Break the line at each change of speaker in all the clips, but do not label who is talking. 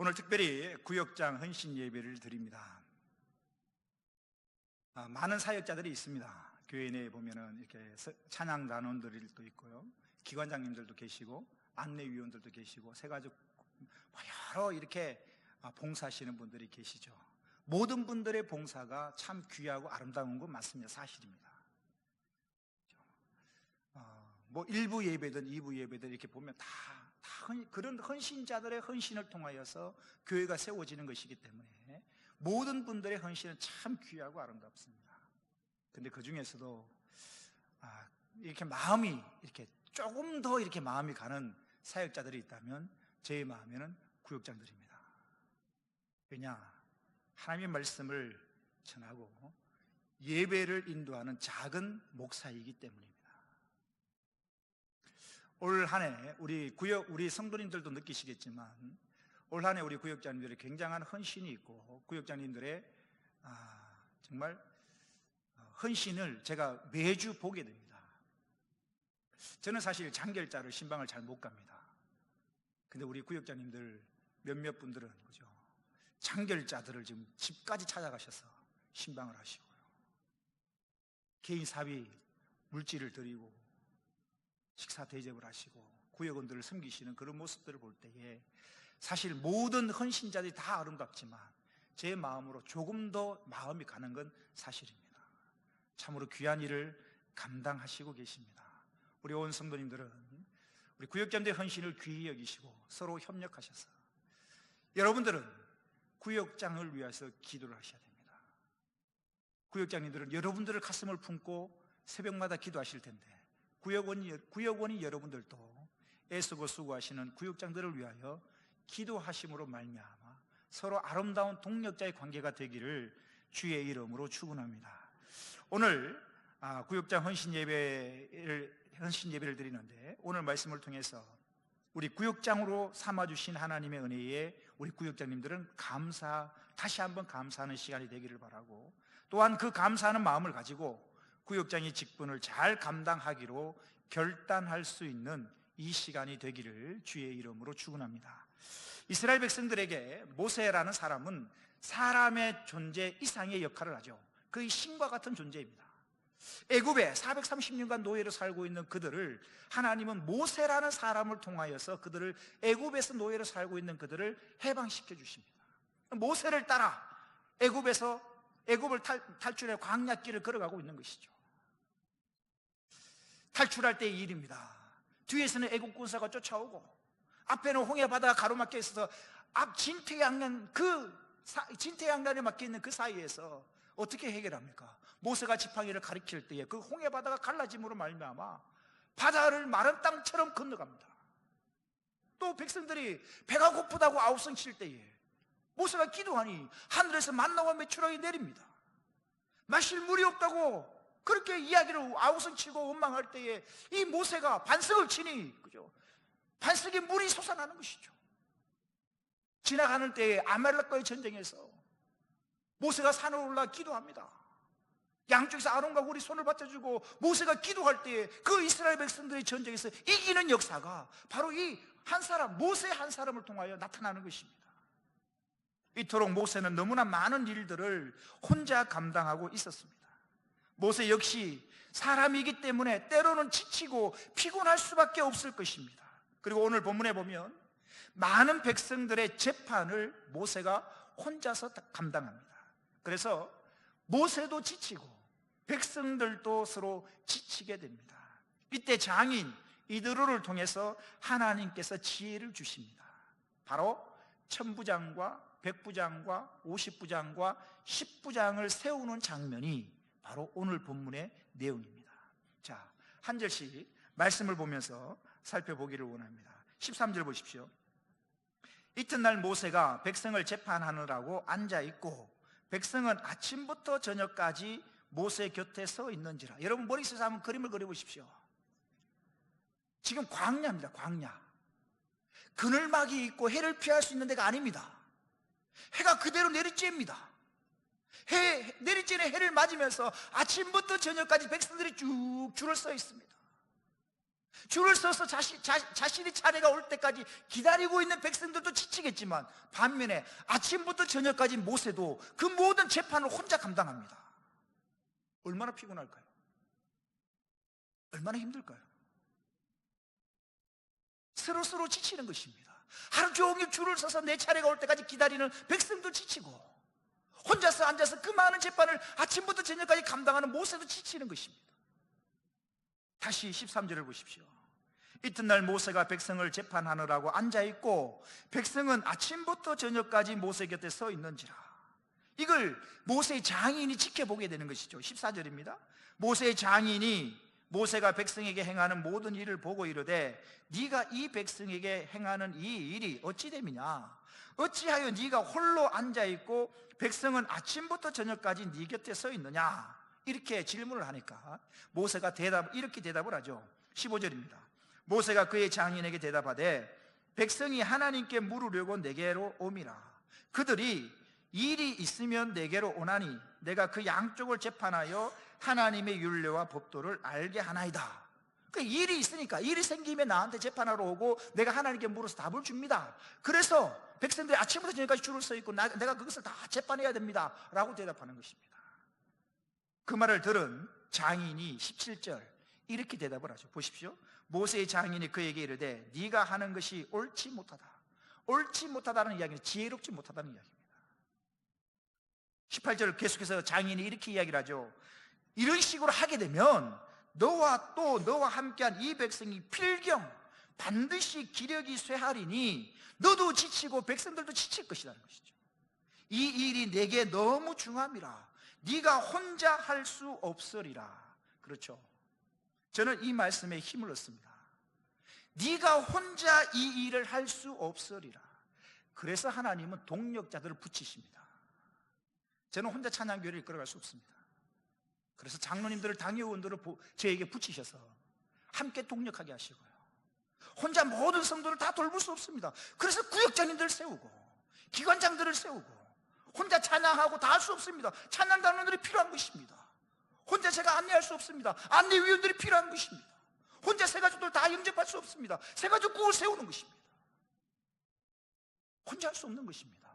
오늘 특별히 구역장 헌신 예배를 드립니다. 많은 사역자들이 있습니다. 교회 내에 보면은 이렇게 찬양 단원들도 있고요, 기관장님들도 계시고 안내위원들도 계시고 세가족 여러 이렇게 봉사하시는 분들이 계시죠. 모든 분들의 봉사가 참 귀하고 아름다운 건 맞습니다. 사실입니다. 뭐 1부 예배든 2부 예배든 이렇게 보면 다 그런 헌신자들의 헌신을 통하여서 교회가 세워지는 것이기 때문에 모든 분들의 헌신은 참 귀하고 아름답습니다. 근데 그 중에서도 이렇게 마음이 이렇게 조금 더 이렇게 마음이 가는 사역자들이 있다면 제 마음에는 구역장들입니다. 왜냐? 하나님의 말씀을 전하고 예배를 인도하는 작은 목사이기 때문입니다. 올 한 해 우리 성도님들도 느끼시겠지만 올 한 해 우리 구역장님들의 굉장한 헌신이 있고 구역장님들의 정말 헌신을 제가 매주 보게 됩니다. 저는 사실 장결자를 신방을 잘 못 갑니다. 근데 우리 구역장님들 몇몇 분들은 그죠, 장결자들을 지금 집까지 찾아가셔서 신방을 하시고요, 개인 사비 물질을 드리고 식사 대접을 하시고 구역원들을 섬기시는 그런 모습들을 볼 때에 사실 모든 헌신자들이 다 아름답지만 제 마음으로 조금 더 마음이 가는 건 사실입니다. 참으로 귀한 일을 감당하시고 계십니다. 우리 온 성도님들은 우리 구역장들의 헌신을 귀히 여기시고 서로 협력하셔서 여러분들은 구역장을 위해서 기도를 하셔야 됩니다. 구역장님들은 여러분들을 가슴을 품고 새벽마다 기도하실 텐데 구역원이 여러분들도 애쓰고 수고하시는 구역장들을 위하여 기도하심으로 말미암아 서로 아름다운 동력자의 관계가 되기를 주의 이름으로 축원합니다. 오늘 구역장 헌신 예배를 드리는데 오늘 말씀을 통해서 우리 구역장으로 삼아주신 하나님의 은혜에 우리 구역장님들은 다시 한번 감사하는 시간이 되기를 바라고, 또한 그 감사하는 마음을 가지고 구역장의 직분을 잘 감당하기로 결단할 수 있는 이 시간이 되기를 주의 이름으로 축원합니다. 이스라엘 백성들에게 모세라는 사람은 사람의 존재 이상의 역할을 하죠. 그의 신과 같은 존재입니다. 애굽에 430년간 노예로 살고 있는 그들을 하나님은 모세라는 사람을 통하여서 그들을 애굽에서 노예로 살고 있는 그들을 해방시켜 주십니다. 모세를 따라 애굽을 탈출해 광야길을 걸어가고 있는 것이죠. 탈출할 때의 일입니다. 뒤에서는 애국 군사가 쫓아오고 앞에는 홍해 바다가 가로막혀 있어서 앞 진퇴양난에 막혀 있는 그 사이에서 어떻게 해결합니까? 모세가 지팡이를 가리킬 때에 그 홍해 바다가 갈라짐으로 말미암아 바다를 마른 땅처럼 건너갑니다. 또 백성들이 배가 고프다고 아우성 칠 때에 모세가 기도하니 하늘에서 만나와 메추라기 내립니다. 마실 물이 없다고 그렇게 이야기를 아우성 치고 원망할 때에 이 모세가 반석을 치니 그죠, 반석에 물이 솟아나는 것이죠. 지나가는 때에 아말렉과의 전쟁에서 모세가 산을 올라 기도합니다. 양쪽에서 아론과 홀이 손을 받쳐주고 모세가 기도할 때에 그 이스라엘 백성들의 전쟁에서 이기는 역사가 바로 이 한 사람, 모세 한 사람을 통하여 나타나는 것입니다. 이토록 모세는 너무나 많은 일들을 혼자 감당하고 있었습니다. 모세 역시 사람이기 때문에 때로는 지치고 피곤할 수밖에 없을 것입니다. 그리고 오늘 본문에 보면 많은 백성들의 재판을 모세가 혼자서 감당합니다. 그래서 모세도 지치고 백성들도 서로 지치게 됩니다. 이때 장인 이드로를 통해서 하나님께서 지혜를 주십니다. 바로 천부장과 백부장과 50부장과 10부장을 세우는 장면이 바로 오늘 본문의 내용입니다. 자, 한 절씩 말씀을 보면서 살펴보기를 원합니다. 13절 보십시오. 이튿날 모세가 백성을 재판하느라고 앉아있고 백성은 아침부터 저녁까지 모세 곁에 서 있는지라. 여러분 머릿속에서 한번 그림을 그려보십시오. 지금 광야입니다. 광야. 그늘막이 있고 해를 피할 수 있는 데가 아닙니다. 해가 그대로 내리쬐입니다. 내리쬐는 해를 맞으면서 아침부터 저녁까지 백성들이 쭉 줄을 서 있습니다. 줄을 서서 자신이 차례가 올 때까지 기다리고 있는 백성들도 지치겠지만, 반면에 아침부터 저녁까지 모세도 그 모든 재판을 혼자 감당합니다. 얼마나 피곤할까요? 얼마나 힘들까요? 서로 지치는 것입니다. 하루 종일 줄을 서서 내 차례가 올 때까지 기다리는 백성도 지치고, 혼자서 앉아서 그 많은 재판을 아침부터 저녁까지 감당하는 모세도 지치는 것입니다. 다시 13절을 보십시오. 이튿날 모세가 백성을 재판하느라고 앉아있고 백성은 아침부터 저녁까지 모세 곁에 서 있는지라. 이걸 모세의 장인이 지켜보게 되는 것이죠. 14절입니다. 모세의 장인이 모세가 백성에게 행하는 모든 일을 보고 이르되, 네가 이 백성에게 행하는 이 일이 어찌 됨이냐? 어찌하여 네가 홀로 앉아있고 백성은 아침부터 저녁까지 네 곁에 서 있느냐? 이렇게 질문을 하니까 모세가 이렇게 대답을 하죠. 15절입니다. 모세가 그의 장인에게 대답하되, 백성이 하나님께 물으려고 내게로 오미라. 그들이 일이 있으면 내게로 오나니 내가 그 양쪽을 재판하여 하나님의 율례와 법도를 알게 하나이다. 그 일이 있으니까, 일이 생기면 나한테 재판하러 오고 내가 하나님께 물어서 답을 줍니다. 그래서 백성들이 아침부터 저녁까지 줄을 서 있고 내가 그것을 다 재판해야 됩니다 라고 대답하는 것입니다. 그 말을 들은 장인이 17절 이렇게 대답을 하죠. 보십시오. 모세의 장인이 그에게 이르되, 네가 하는 것이 옳지 못하다. 옳지 못하다는 이야기는 지혜롭지 못하다는 이야기입니다. 18절 계속해서 장인이 이렇게 이야기를 하죠. 이런 식으로 하게 되면 너와 함께한 이 백성이 필경 반드시 기력이 쇠하리니 너도 지치고 백성들도 지칠 것이라는 것이죠. 이 일이 내게 너무 중함이라. 네가 혼자 할 수 없으리라. 그렇죠. 저는 이 말씀에 힘을 얻습니다. 네가 혼자 이 일을 할 수 없으리라. 그래서 하나님은 동력자들을 붙이십니다. 저는 혼자 찬양교회를 이끌어갈 수 없습니다. 그래서 장로님들을, 당회의원들을 저에게 붙이셔서 함께 동력하게 하시고요, 혼자 모든 성도를 다 돌볼 수 없습니다. 그래서 구역장님들을 세우고 기관장들을 세우고, 혼자 찬양하고 다 할 수 없습니다. 찬양단원들이 필요한 것입니다. 혼자 제가 안내할 수 없습니다. 안내위원들이 필요한 것입니다. 혼자 새가족들 다 영접할 수 없습니다. 새가족 구을 세우는 것입니다. 혼자 할 수 없는 것입니다.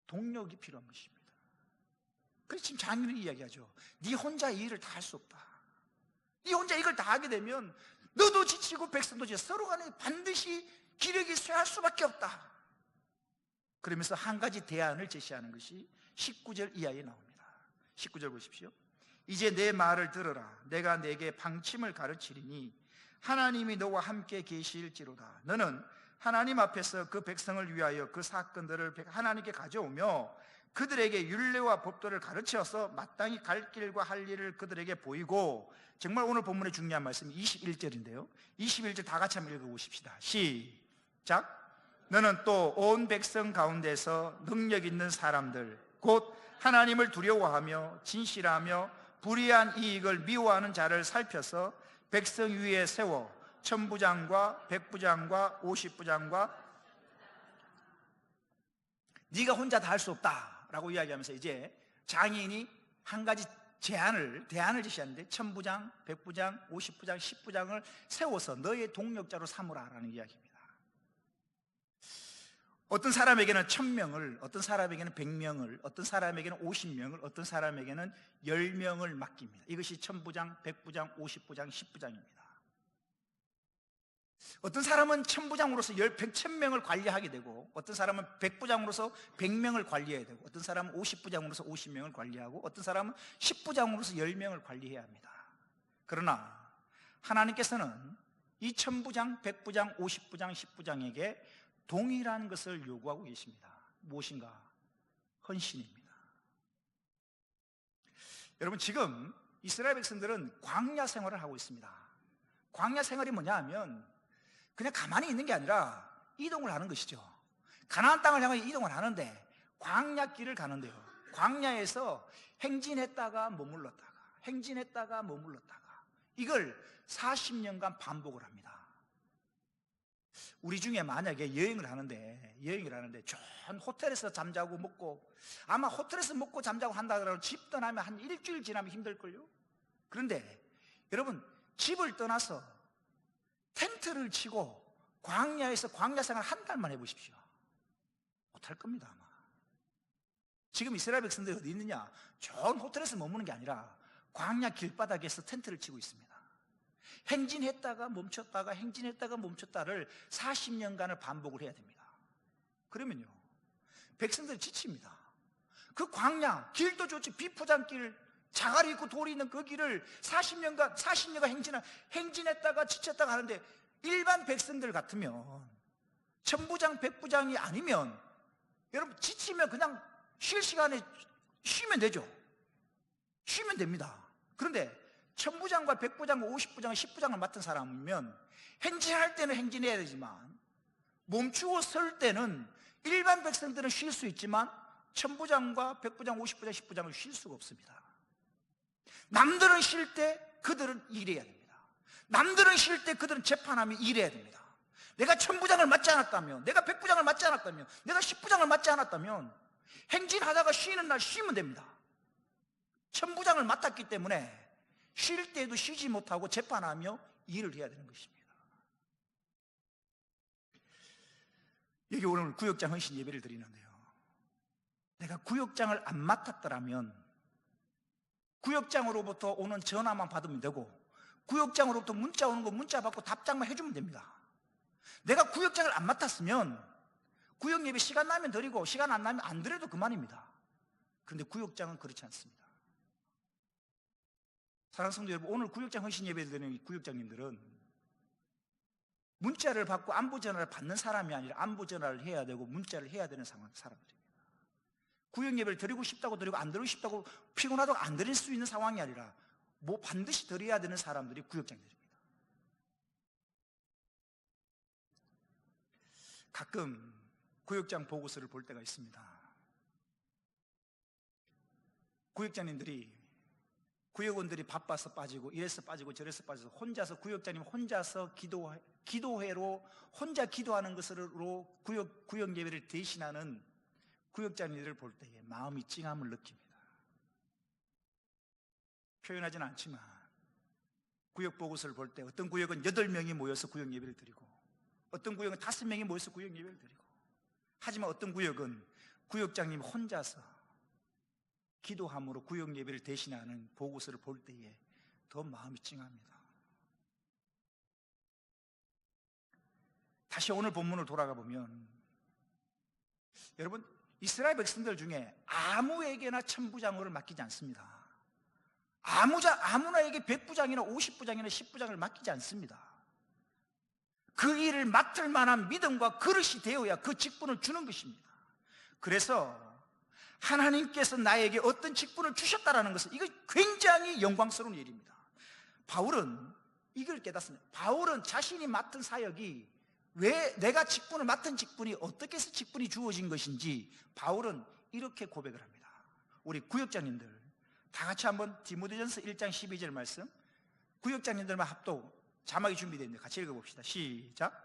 동력이 필요한 것입니다. 그래서 지금 장인이 이야기하죠. 네 혼자 이 일을 다 할 수 없다. 네 혼자 이걸 다 하게 되면 너도 지치고 백성도 지치고 서로 간에 반드시 기력이 쇠할 수밖에 없다. 그러면서 한 가지 대안을 제시하는 것이 19절 이하에 나옵니다. 19절 보십시오. 이제 내 말을 들으라. 내가 내게 방침을 가르치리니 하나님이 너와 함께 계실지로다. 너는 하나님 앞에서 그 백성을 위하여 그 사건들을 하나님께 가져오며 그들에게 율례와 법도를 가르쳐서 마땅히 갈 길과 할 일을 그들에게 보이고, 정말 오늘 본문의 중요한 말씀이 21절인데요 21절 다 같이 한번 읽어보십시다. 시작. 너는 또 온 백성 가운데서 능력 있는 사람들 곧 하나님을 두려워하며 진실하며 불의한 이익을 미워하는 자를 살펴서 백성 위에 세워 천부장과 백부장과 50부장과, 네가 혼자 다 할 수 없다라고 이야기하면서 이제 장인이 한 가지 대안을 제시하는데, 천부장, 백부장, 50부장, 10부장을 세워서 너의 동력자로 삼으라라는 이야기입니다. 어떤 사람에게는 1000명을, 어떤 사람에게는 100명을, 어떤 사람에게는 50명을, 어떤 사람에게는 10명을 맡깁니다. 이것이 천부장, 백부장, 50부장, 10부장입니다. 어떤 사람은 1000부장으로서 1000명을 관리하게 되고, 어떤 사람은 100부장으로서 100명을 관리해야 되고, 어떤 사람은 50부장으로서 50명을 관리하고, 어떤 사람은 10부장으로서 10명을 관리해야 합니다. 그러나 하나님께서는 이 1000부장, 100부장, 50부장, 10부장에게 동일한 것을 요구하고 계십니다. 무엇인가? 헌신입니다. 여러분, 지금 이스라엘 백성들은 광야 생활을 하고 있습니다. 광야 생활이 뭐냐 하면 그냥 가만히 있는 게 아니라 이동을 하는 것이죠. 가나안 땅을 향해 이동을 하는데 광야길을 가는데요, 광야에서 행진했다가 머물렀다가 행진했다가 머물렀다가, 이걸 40년간 반복을 합니다. 우리 중에 만약에 여행을 하는데 좋은 호텔에서 잠자고 먹고, 아마 호텔에서 먹고 잠자고 한다 그러면 집 떠나면 한 일주일 지나면 힘들걸요. 그런데 여러분, 집을 떠나서 텐트를 치고 광야에서 광야 생활 한 달만 해보십시오. 못할 겁니다 아마. 지금 이스라엘 백성들이 어디 있느냐? 좋은 호텔에서 머무는 게 아니라 광야 길바닥에서 텐트를 치고 있습니다. 행진했다가 멈췄다가 행진했다가 멈췄다를 40년간을 반복을 해야 됩니다. 그러면요 백성들이 지칩니다. 그 광야 길도 좋지, 비포장길, 자갈이 있고 돌이 있는 그 길을 40년간 행진했다가 지쳤다가 하는데, 일반 백성들 같으면 천부장 백부장이 아니면 여러분 지치면 그냥 쉴 시간에 쉬면 되죠. 쉬면 됩니다. 그런데 천부장과 백부장과 50부장과 10부장을 맡은 사람이면 행진할 때는 행진해야 되지만 멈추고 설 때는 일반 백성들은 쉴 수 있지만 천부장과 백부장, 50부장, 10부장은 쉴 수가 없습니다. 남들은 쉴 때 그들은 일해야 됩니다. 남들은 쉴 때 그들은 재판하며 일해야 됩니다. 내가 천부장을 맡지 않았다면, 내가 백부장을 맡지 않았다면, 내가 10부장을 맡지 않았다면 행진하다가 쉬는 날 쉬면 됩니다. 천부장을 맡았기 때문에 쉴 때도 쉬지 못하고 재판하며 일을 해야 되는 것입니다. 여기 오늘 구역장 헌신 예배를 드리는데요, 내가 구역장을 안 맡았더라면 구역장으로부터 오는 전화만 받으면 되고, 구역장으로부터 문자 오는 거 문자 받고 답장만 해주면 됩니다. 내가 구역장을 안 맡았으면 구역 예배 시간 나면 드리고 시간 안 나면 안 드려도 그만입니다. 그런데 구역장은 그렇지 않습니다. 사랑하는 성도 여러분, 오늘 구역장 헌신 예배 드리는 구역장님들은 문자를 받고 안부 전화를 받는 사람이 아니라 안부 전화를 해야 되고 문자를 해야 되는 사람들입니다. 구역 예배를 드리고 싶다고 드리고 안 드리고 싶다고 피곤하다고 안 드릴 수 있는 상황이 아니라 뭐 반드시 드려야 되는 사람들이 구역장들입니다. 가끔 구역장 보고서를 볼 때가 있습니다. 구역장님들이, 구역원들이 바빠서 빠지고 이래서 빠지고 저래서 빠져서 혼자서, 구역장님 혼자서 기도회로 혼자 기도하는 것으로 구역 예배를 대신하는 구역장님들을 볼 때에 마음이 찡함을 느낍니다. 표현하지는 않지만 구역 보고서를 볼 때 어떤 구역은 8명이 모여서 구역 예배를 드리고, 어떤 구역은 5명이 모여서 구역 예배를 드리고, 하지만 어떤 구역은 구역장님 혼자서 기도함으로 구역 예배를 대신하는 보고서를 볼 때에 더 마음이 찡합니다. 다시 오늘 본문을 돌아가 보면, 여러분 이스라엘 백성들 중에 아무에게나 천부장을 맡기지 않습니다. 아무나에게 100부장이나 50부장이나 10부장을 맡기지 않습니다. 그 일을 맡을 만한 믿음과 그릇이 되어야 그 직분을 주는 것입니다. 그래서 하나님께서 나에게 어떤 직분을 주셨다라는 것은 이거 굉장히 영광스러운 일입니다. 바울은 이걸 깨닫습니다. 바울은 자신이 맡은 사역이, 왜 내가 직분을 맡은 직분이 어떻게 해서 직분이 주어진 것인지 바울은 이렇게 고백을 합니다. 우리 구역장님들 다 같이 한번 디모데전서 1장 12절 말씀, 구역장님들만 합독 자막이 준비되어 있는데 같이 읽어봅시다. 시작.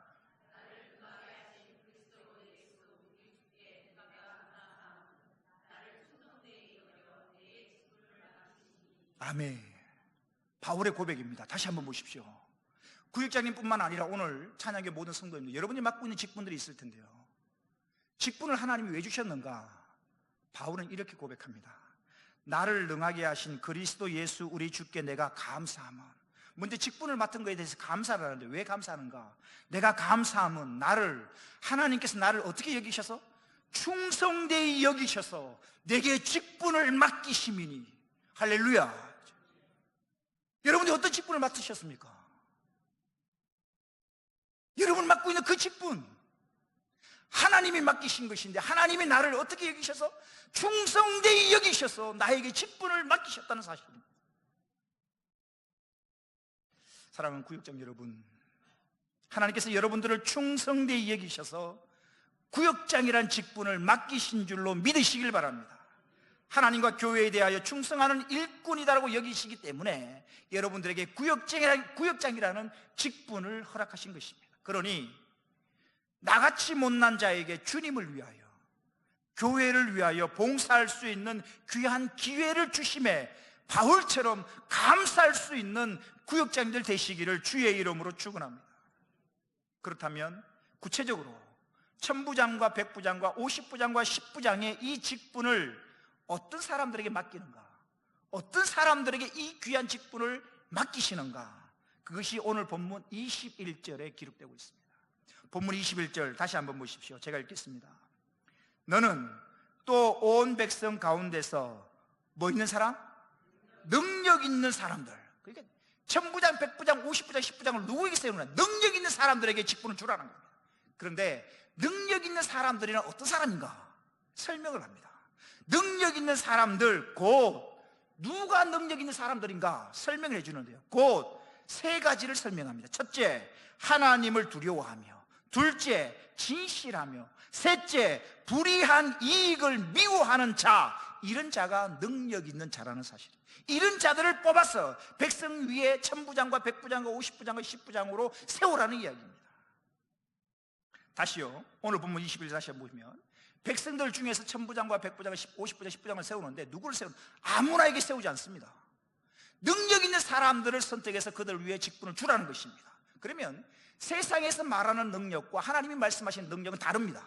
아멘. 바울의 고백입니다. 다시 한번 보십시오. 구역장님뿐만 아니라 오늘 찬양의 모든 성도님들, 여러분이 맡고 있는 직분들이 있을 텐데요, 직분을 하나님이 왜 주셨는가? 바울은 이렇게 고백합니다. 나를 능하게 하신 그리스도 예수 우리 주께 내가 감사함은, 먼저 직분을 맡은 것에 대해서 감사를 하는데 왜 감사하는가? 내가 감사함은 하나님께서 나를 어떻게 여기셔서? 충성되이 여기셔서 내게 직분을 맡기심이니. 할렐루야. 여러분이 어떤 직분을 맡으셨습니까? 여러분 맡고 있는 그 직분, 하나님이 맡기신 것인데 하나님이 나를 어떻게 여기셔서? 충성되이 여기셔서 나에게 직분을 맡기셨다는 사실입니다. 사랑하는 구역장 여러분, 하나님께서 여러분들을 충성되이 여기셔서 구역장이란 직분을 맡기신 줄로 믿으시길 바랍니다. 하나님과 교회에 대하여 충성하는 일꾼이다라고 여기시기 때문에 여러분들에게 구역장이라는 직분을 허락하신 것입니다. 그러니 나같이 못난 자에게 주님을 위하여, 교회를 위하여 봉사할 수 있는 귀한 기회를 주심에 바울처럼 감사할 수 있는 구역장들 되시기를 주의 이름으로 축원합니다. 그렇다면 구체적으로 천부장과 백부장과 50부장과 10부장의 이 직분을 어떤 사람들에게 맡기는가? 어떤 사람들에게 이 귀한 직분을 맡기시는가? 그것이 오늘 본문 21절에 기록되고 있습니다. 본문 21절 다시 한번 보십시오. 제가 읽겠습니다. 너는 또 온 백성 가운데서 뭐 있는 사람? 능력 있는 사람들. 그러니까 천부장, 백부장, 50부장, 10부장을 누구에게 세우느냐? 능력 있는 사람들에게 직분을 주라는 겁니다. 그런데 능력 있는 사람들이란 어떤 사람인가? 설명을 합니다. 능력 있는 사람들, 곧 누가 능력 있는 사람들인가? 설명을 해주는데요. 곧 세 가지를 설명합니다. 첫째, 하나님을 두려워하며, 둘째, 진실하며, 셋째, 불의한 이익을 미워하는 자. 이런 자가 능력 있는 자라는 사실. 이런 자들을 뽑아서 백성 위에 천부장과 백부장과 50부장과 10부장으로 세우라는 이야기입니다. 다시요, 오늘 본문 21절 다시 한번 보시면 백성들 중에서 천부장과 백부장과 50부장, 10부장을 세우는데 누구를 세우는? 아무나에게 세우지 않습니다. 능력 있는 사람들을 선택해서 그들 위에 직분을 주라는 것입니다. 그러면 세상에서 말하는 능력과 하나님이 말씀하시는 능력은 다릅니다.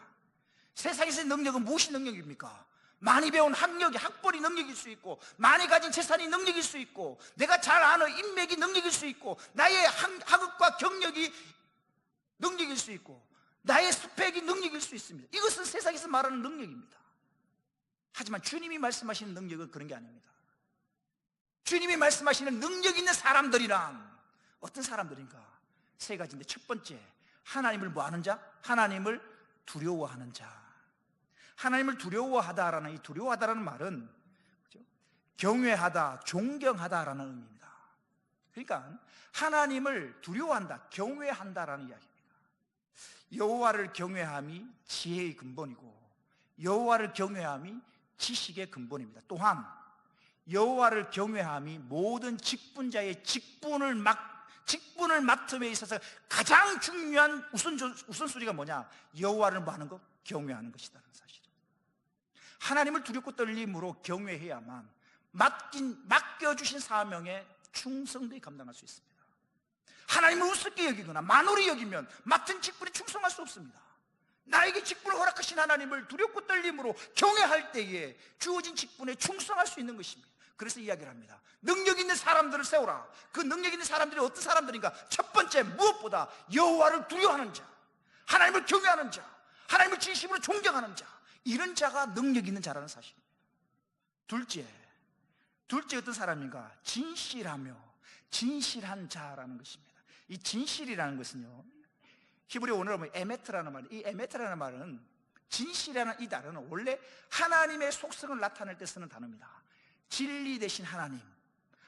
세상에서의 능력은 무엇이 능력입니까? 많이 배운 학력이, 학벌이 능력일 수 있고, 많이 가진 재산이 능력일 수 있고, 내가 잘 아는 인맥이 능력일 수 있고, 나의 학업과 경력이 능력일 수 있고, 나의 스펙이 능력일 수 있습니다. 이것은 세상에서 말하는 능력입니다. 하지만 주님이 말씀하시는 능력은 그런 게 아닙니다. 주님이 말씀하시는 능력 있는 사람들이란 어떤 사람들인가? 세 가지인데, 첫 번째, 하나님을 뭐 하는 자? 하나님을 두려워하는 자. 하나님을 두려워하다라는, 이 두려워하다라는 말은 경외하다, 존경하다라는 의미입니다. 그러니까 하나님을 두려워한다, 경외한다라는 이야기입니다. 여호와를 경외함이 지혜의 근본이고, 여호와를 경외함이 지식의 근본입니다. 또한 여호와를 경외함이 모든 직분자의 직분을 맡음에 있어서 가장 중요한 우선순위가 뭐냐? 여호와를 뭐 하는 것? 경외하는 것이라는 사실. 하나님을 두렵고 떨림으로 경외해야만 맡겨주신 사명에 충성되게 감당할 수 있습니다. 하나님을 우습게 여기거나 만홀히 여기면 맡은 직분에 충성할 수 없습니다. 나에게 직분을 허락하신 하나님을 두렵고 떨림으로 경외할 때에 주어진 직분에 충성할 수 있는 것입니다. 그래서 이야기를 합니다. 능력 있는 사람들을 세우라. 그 능력 있는 사람들이 어떤 사람들인가? 첫 번째, 무엇보다 여호와를 두려워하는 자, 하나님을 경외하는 자, 하나님을 진심으로 존경하는 자, 이런 자가 능력 있는 자라는 사실입니다. 둘째 어떤 사람인가? 진실하며 진실한 자라는 것입니다. 이 진실이라는 것은요, 히브리 원어로 보면 에메트라는 말이에요. 이 에메트라는 말은, 진실이라는 이 단어는 원래 하나님의 속성을 나타낼 때 쓰는 단어입니다. 진리 대신 하나님,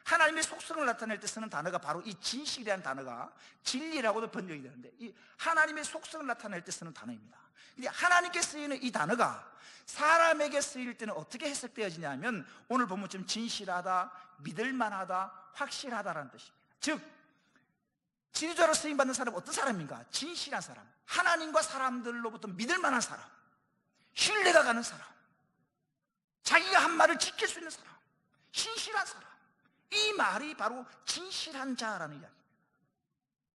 하나님의 속성을 나타낼 때 쓰는 단어가 바로 이 진실이라는 단어가 진리라고도 번역이 되는데, 이 하나님의 속성을 나타낼 때 쓰는 단어입니다. 근데 하나님께 쓰이는 이 단어가 사람에게 쓰일 때는 어떻게 해석되어지냐면, 오늘 본문처럼 진실하다, 믿을만하다, 확실하다라는 뜻입니다. 즉, 지도자로 쓰임받는 사람은 어떤 사람인가? 진실한 사람, 하나님과 사람들로부터 믿을만한 사람, 신뢰가 가는 사람, 자기가 한 말을 지킬 수 있는 사람, 신실한 사람. 이 말이 바로 진실한 자라는 이야기입니다.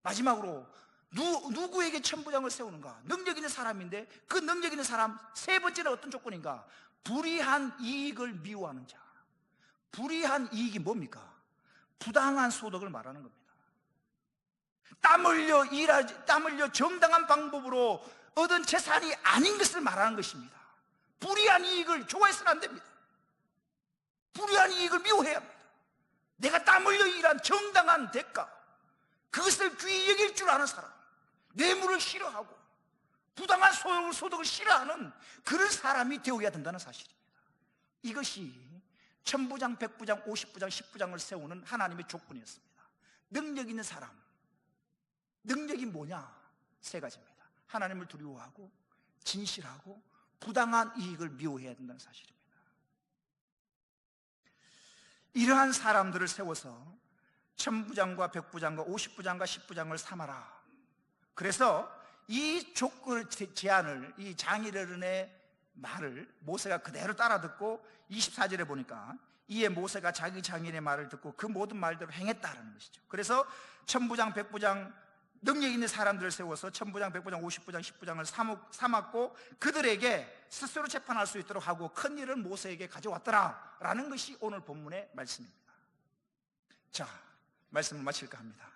마지막으로 누구에게 천부장을 세우는가? 능력 있는 사람인데, 그 능력 있는 사람 세 번째는 어떤 조건인가? 불의한 이익을 미워하는 자. 불의한 이익이 뭡니까? 부당한 소득을 말하는 겁니다. 땀 흘려 정당한 방법으로 얻은 재산이 아닌 것을 말하는 것입니다. 불의한 이익을 좋아해서는 안 됩니다. 불의한 이익을 미워해야 합니다. 내가 땀 흘려 일한 정당한 대가, 그것을 귀히 여길 줄 아는 사람, 뇌물을 싫어하고 부당한 소득을 싫어하는 그런 사람이 되어야 된다는 사실입니다. 이것이 천부장, 백부장, 50부장, 10부장을 세우는 하나님의 조건이었습니다. 능력 있는 사람, 능력이 뭐냐? 세 가지입니다. 하나님을 두려워하고 진실하고 부당한 이익을 미워해야 된다는 사실입니다. 이러한 사람들을 세워서 천부장과 백부장과 50부장과 10부장을 삼아라. 그래서 이 조건을, 제안을, 이 장이르른의 말을 모세가 그대로 따라 듣고 24절에 보니까, 이에 모세가 자기 장인의 말을 듣고 그 모든 말대로 행했다라는 것이죠. 그래서 천부장, 백부장, 능력 있는 사람들을 세워서 천부장, 백부장, 50부장, 10부장을 삼았고 그들에게 스스로 재판할 수 있도록 하고 큰 일을 모세에게 가져왔더라 라는 것이 오늘 본문의 말씀입니다. 자, 말씀을 마칠까 합니다.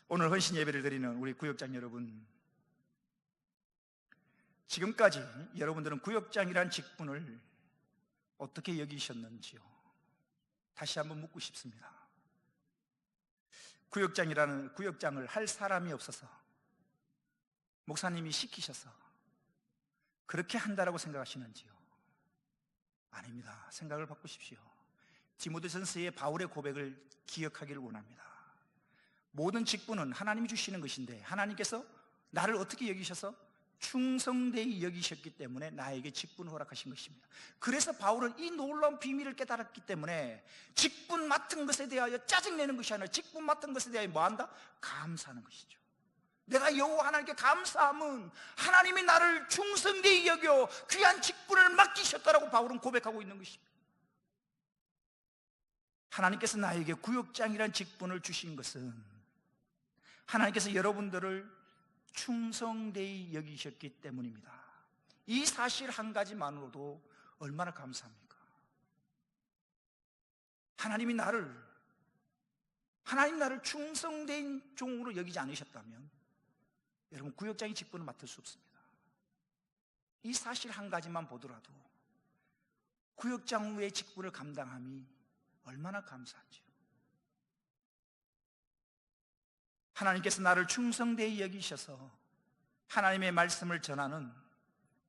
오늘 헌신 예배를 드리는 우리 구역장 여러분, 지금까지 여러분들은 구역장이란 직분을 어떻게 여기셨는지요? 다시 한번 묻고 싶습니다. 구역장을 할 사람이 없어서 목사님이 시키셔서 그렇게 한다라고 생각하시는지요? 아닙니다. 생각을 바꾸십시오. 디모데전서의 바울의 고백을 기억하기를 원합니다. 모든 직분은 하나님이 주시는 것인데 하나님께서 나를 어떻게 여기셔서 충성되이 여기셨기 때문에 나에게 직분을 허락하신 것입니다. 그래서 바울은 이 놀라운 비밀을 깨달았기 때문에 직분 맡은 것에 대하여 짜증내는 것이 아니라 직분 맡은 것에 대하여 뭐한다? 감사하는 것이죠. 내가 여호와 하나님께 감사함은 하나님이 나를 충성되이 여겨 귀한 직분을 맡기셨다라고 바울은 고백하고 있는 것입니다. 하나님께서 나에게 구역장이라는 직분을 주신 것은 하나님께서 여러분들을 충성되이 여기셨기 때문입니다. 이 사실 한 가지만으로도 얼마나 감사합니까? 하나님 나를 충성된 종으로 여기지 않으셨다면 여러분 구역장의 직분을 맡을 수 없습니다. 이 사실 한 가지만 보더라도 구역장의 직분을 감당함이 얼마나 감사하죠. 하나님께서 나를 충성되이 여기셔서 하나님의 말씀을 전하는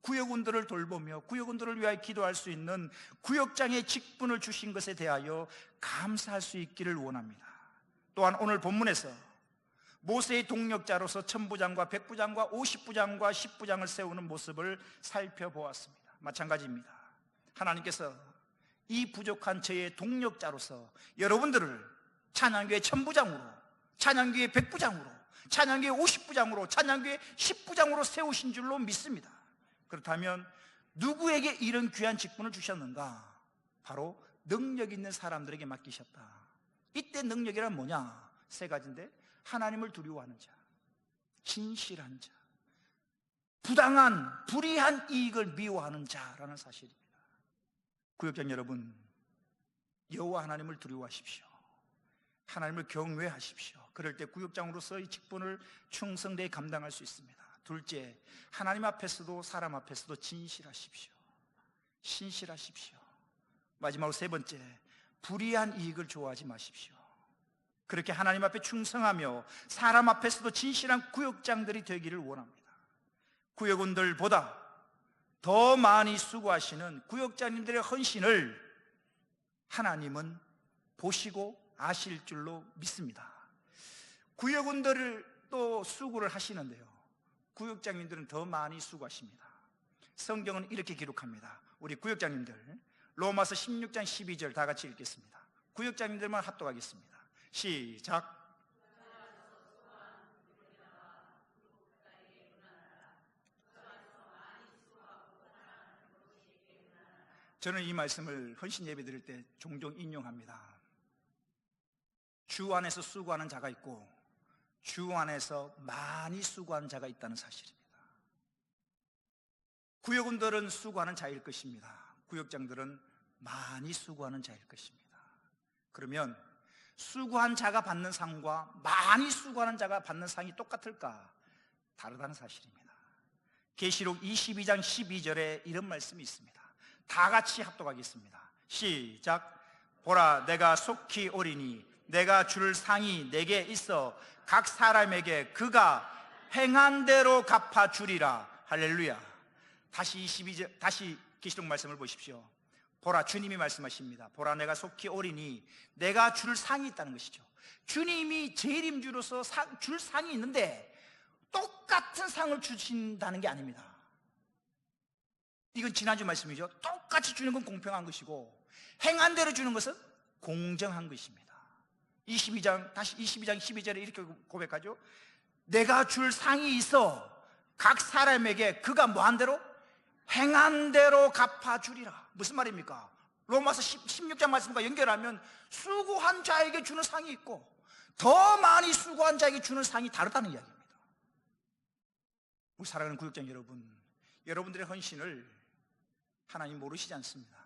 구역원들을 돌보며 구역원들을 위하여 기도할 수 있는 구역장의 직분을 주신 것에 대하여 감사할 수 있기를 원합니다. 또한 오늘 본문에서 모세의 동력자로서 천부장과 백부장과 50부장과 10부장을 세우는 모습을 살펴보았습니다. 마찬가지입니다. 하나님께서 이 부족한 저의 동력자로서 여러분들을 찬양교회 천부장으로, 찬양교회 백부장으로, 찬양교회 50부장으로, 찬양교회 10부장으로 세우신 줄로 믿습니다. 그렇다면 누구에게 이런 귀한 직분을 주셨는가? 바로 능력 있는 사람들에게 맡기셨다. 이때 능력이란 뭐냐? 세 가지인데 하나님을 두려워하는 자, 진실한 자, 부당한 불이한 이익을 미워하는 자라는 사실입니다. 구역장 여러분, 여호와 하나님을 두려워하십시오. 하나님을 경외하십시오. 그럴 때 구역장으로서 이 직분을 충성되이 감당할 수 있습니다. 둘째, 하나님 앞에서도 사람 앞에서도 진실하십시오. 신실하십시오. 마지막으로 세 번째, 불이한 이익을 좋아하지 마십시오. 그렇게 하나님 앞에 충성하며 사람 앞에서도 진실한 구역장들이 되기를 원합니다. 구역원들보다 더 많이 수고하시는 구역장님들의 헌신을 하나님은 보시고 아실 줄로 믿습니다. 구역원들을 또 수고를 하시는데요, 구역장님들은 더 많이 수고하십니다. 성경은 이렇게 기록합니다. 우리 구역장님들 로마서 16장 12절 다 같이 읽겠습니다. 구역장님들만 합독하겠습니다. 시작. 저는 이 말씀을 헌신 예배 드릴 때 종종 인용합니다. 주 안에서 수고하는 자가 있고 주 안에서 많이 수고하는 자가 있다는 사실입니다. 구역원들은 수고하는 자일 것입니다. 구역장들은 많이 수고하는 자일 것입니다. 그러면 수고한 자가 받는 상과 많이 수고하는 자가 받는 상이 똑같을까? 다르다는 사실입니다. 계시록 22장 12절에 이런 말씀이 있습니다. 다 같이 합독하겠습니다. 시작. 보라, 내가 속히 오리니 내가 줄 상이 내게 있어 각 사람에게 그가 행한 대로 갚아주리라. 할렐루야. 다시 22절, 다시 계시록 말씀을 보십시오. 보라, 주님이 말씀하십니다. 보라, 내가 속히 오리니 내가 줄 상이 있다는 것이죠. 주님이 재림주로서 줄 상이 있는데 똑같은 상을 주신다는 게 아닙니다. 이건 지난주 말씀이죠. 똑같이 주는 건 공평한 것이고 행한 대로 주는 것은 공정한 것입니다. 22장 12절에 이렇게 고백하죠. 내가 줄 상이 있어 각 사람에게 그가 뭐한 대로? 행한 대로 갚아주리라. 무슨 말입니까? 로마서 16장 말씀과 연결하면 수고한 자에게 주는 상이 있고 더 많이 수고한 자에게 주는 상이 다르다는 이야기입니다. 우리 사랑하는 구역장 여러분, 여러분들의 헌신을 하나님 모르시지 않습니다.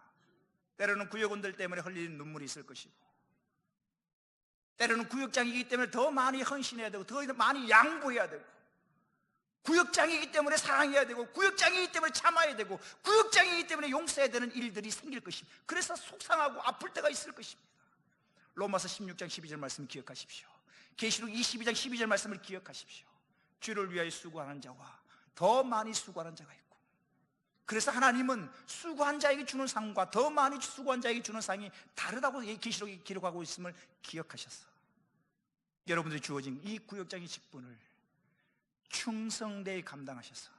때로는 구역원들 때문에 흘리는 눈물이 있을 것이고, 때로는 구역장이기 때문에 더 많이 헌신해야 되고, 더 많이 양보해야 되고, 구역장이기 때문에 사랑해야 되고, 구역장이기 때문에 참아야 되고, 구역장이기 때문에 용서해야 되는 일들이 생길 것입니다. 그래서 속상하고 아플 때가 있을 것입니다. 로마서 16장 12절 말씀 기억하십시오. 계시록 22장 12절 말씀을 기억하십시오. 주를 위하여 수고하는 자와 더 많이 수고하는 자가 있고, 그래서 하나님은 수고한 자에게 주는 상과 더 많이 수고한 자에게 주는 상이 다르다고 계시록이 기록하고 있음을 기억하셔서 여러분들이 주어진 이 구역장의 직분을 충성되이 감당하셔서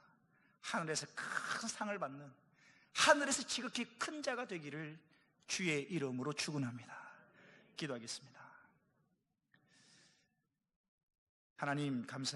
하늘에서 큰 상을 받는, 하늘에서 지극히 큰 자가 되기를 주의 이름으로 축원합니다. 기도하겠습니다. 하나님 감사